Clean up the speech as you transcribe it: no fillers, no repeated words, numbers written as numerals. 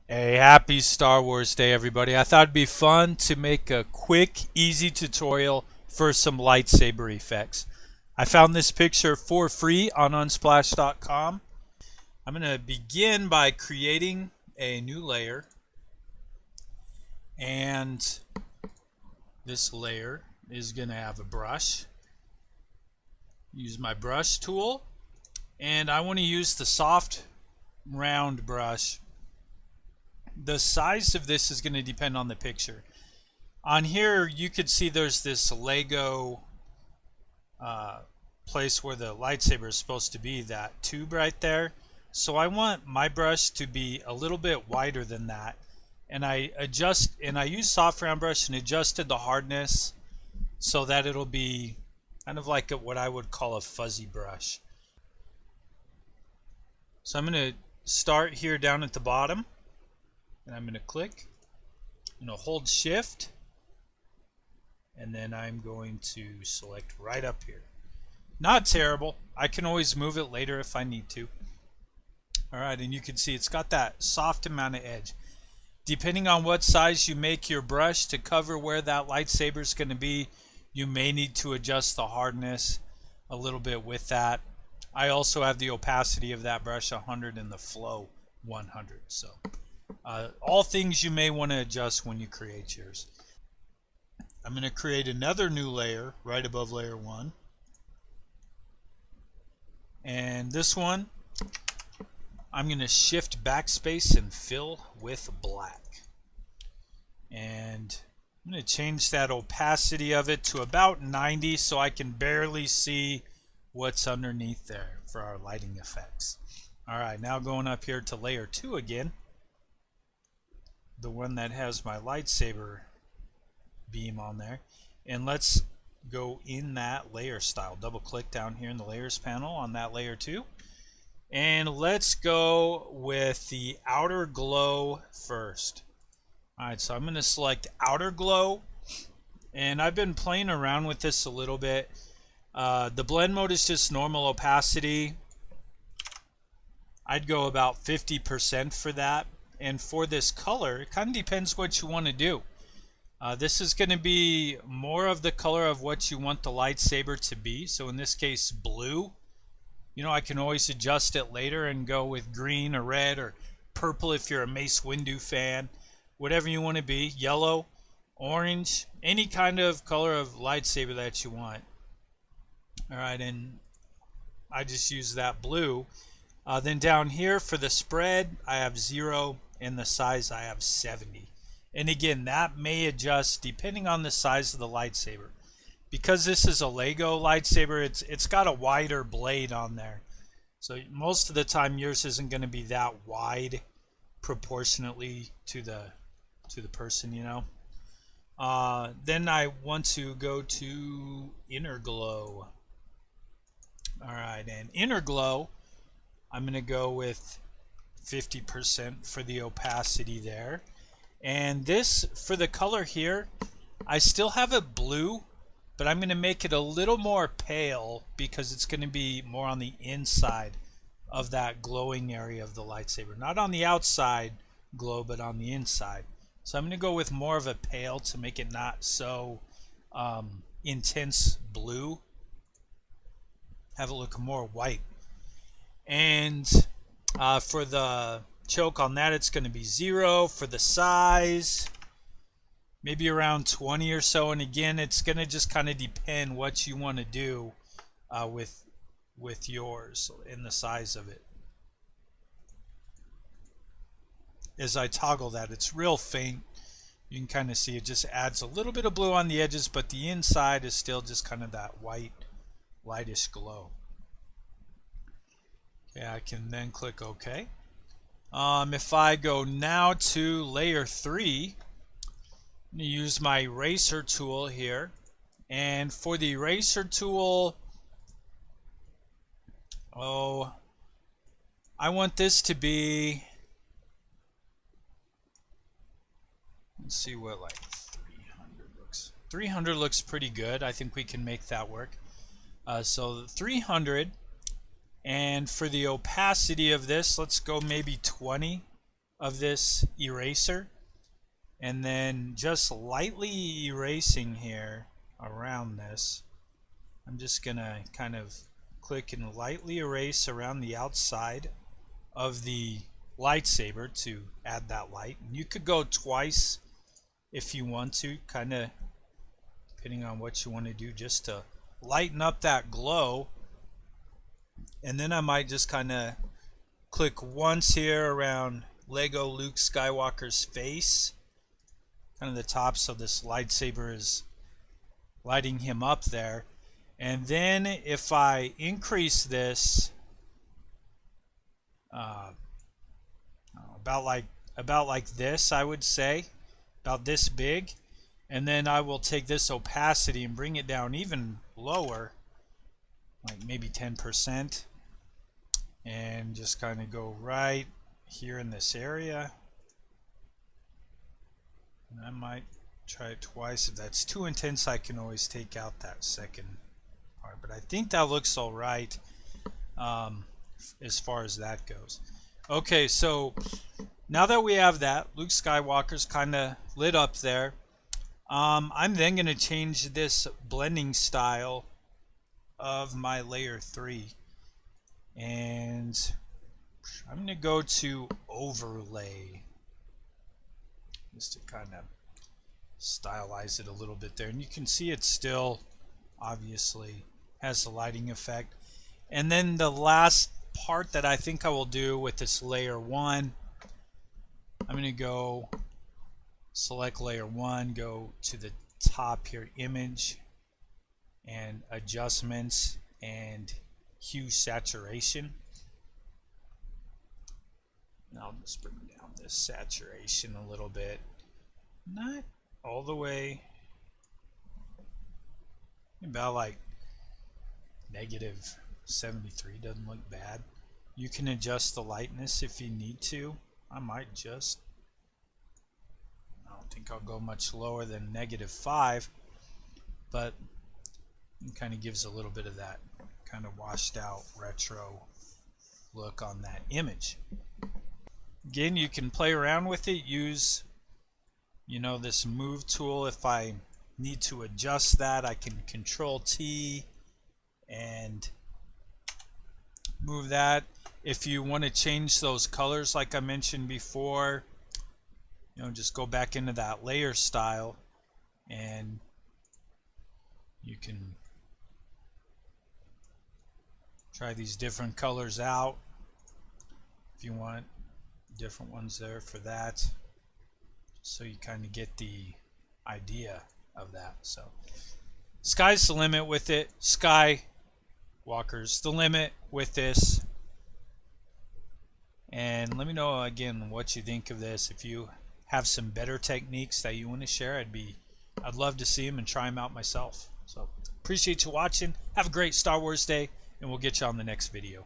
Hey, happy Star Wars Day, everybody. I thought it'd be fun to make a quick, easy tutorial for some lightsaber effects. I found this picture for free on unsplash.com. I'm going to begin by creating a new layer, and this layer is going to have a brush. Use my brush tool, and I want to use the soft round brush. The size of this is going to depend on the picture. On here you could see there's this Lego place where the lightsaber is supposed to be, that tube right there. So I want my brush to be a little bit wider than that, and I use soft round brush and adjusted the hardness so that it'll be kind of like what I would call a fuzzy brush. So I'm going to start here down at the bottom, and I'm going to click, I'm going to hold shift, and then I'm going to select right up here. Not terrible. I can always move it later if I need to. Alright, and you can see it's got that soft amount of edge. Depending on what size you make your brush to cover where that lightsaber is going to be, you may need to adjust the hardness a little bit with that. I also have the opacity of that brush 100 and the flow 100. So all things you may want to adjust when you create yours. I'm going to create another new layer right above layer 1. And this one, I'm going to shift backspace and fill with black. And I'm going to change that opacity of it to about 90 so I can barely see what's underneath there for our lighting effects. Alright, now going up here to layer 2 again. The one that has my lightsaber beam on there. And let's go in that layer style. Double click down here in the layers panel on that layer 2. And let's go with the outer glow first. Alright, so I'm going to select outer glow, and I've been playing around with this a little bit. The blend mode is just normal opacity. I'd go about 50% for that. And for this color, it kind of depends what you want to do. This is going to be more of the color of what you want the lightsaber to be. So in this case, blue. You know, I can always adjust it later and go with green or red or purple if you're a Mace Windu fan. Whatever you want to be. Yellow, orange, any kind of color of lightsaber that you want. Alright, and I just use that blue. Then down here for the spread, I have 0, and the size I have 70. And again, that may adjust depending on the size of the lightsaber. Because this is a Lego lightsaber, it's got a wider blade on there. So most of the time yours isn't going to be that wide proportionately to the person, you know. Then I want to go to inner glow. Alright, and inner glow, I'm going to go with 50% for the opacity there. And this, for the color here, I still have it blue, but I'm going to make it a little more pale because it's going to be more on the inside of that glowing area of the lightsaber. Not on the outside glow, but on the inside. So I'm going to go with more of a pale to make it not so intense blue. Have it look more white. And for the choke on that, it's going to be 0. For the size, maybe around 20 or so. And again, it's going to just kind of depend what you want to do with yours and the size of it. As I toggle that, it's real faint. You can kind of see it just adds a little bit of blue on the edges, but the inside is still just kind of that white, lightish glow. Okay, I can then click OK. If I go now to layer 3, I'm going to use my eraser tool here. And for the eraser tool, I want this to be, let's see what like 300 looks. 300 looks pretty good. I think we can make that work. So 300, and for the opacity of this, let's go maybe 20. of this eraser, and then just lightly erasing here around this. I'm just gonna kind of click and lightly erase around the outside of the lightsaber to add that light. And you could go twice if you want to, kind of depending on what you want to do, just to lighten up that glow. And then I might just kind of click once here around Lego Luke Skywalker's face, kind of the top, so this lightsaber is lighting him up there. And then if I increase this about like this, I would say about this big, and then I will take this opacity and bring it down even lower, like maybe 10%, and just kind of go right here in this area. And I might try it twice. If that's too intense, I can always take out that second part, but I think that looks all right as far as that goes. Okay, so now that we have that, Luke Skywalker's kind of lit up there. I'm then going to change this blending style of my layer 3, and I'm going to go to overlay just to kind of stylize it a little bit there, and you can see it still obviously has the lighting effect. And then the last part that I think I will do with this layer 1, I'm going to go select layer 1, go to the top here, image and adjustments and hue saturation. And I'll just bring down this saturation a little bit, not all the way, about like -73, doesn't look bad. You can adjust the lightness if you need to. I might just, I don't think I'll go much lower than -5, but it kind of gives a little bit of that kind of washed out retro look on that image. Again, you can play around with it, use this move tool. If I need to adjust that, I can Control T and move that. If you want to change those colors like I mentioned before, just go back into that layer style and you can try these different colors out if you want different ones there for that, so you kind of get the idea of that. So sky's the limit with it. Skywalker's the limit with this. And let me know again what you think of this. If you have some better techniques that you want to share, I'd love to see them and try them out myself. So appreciate you watching. Have a great Star Wars day, and we'll get you on the next video.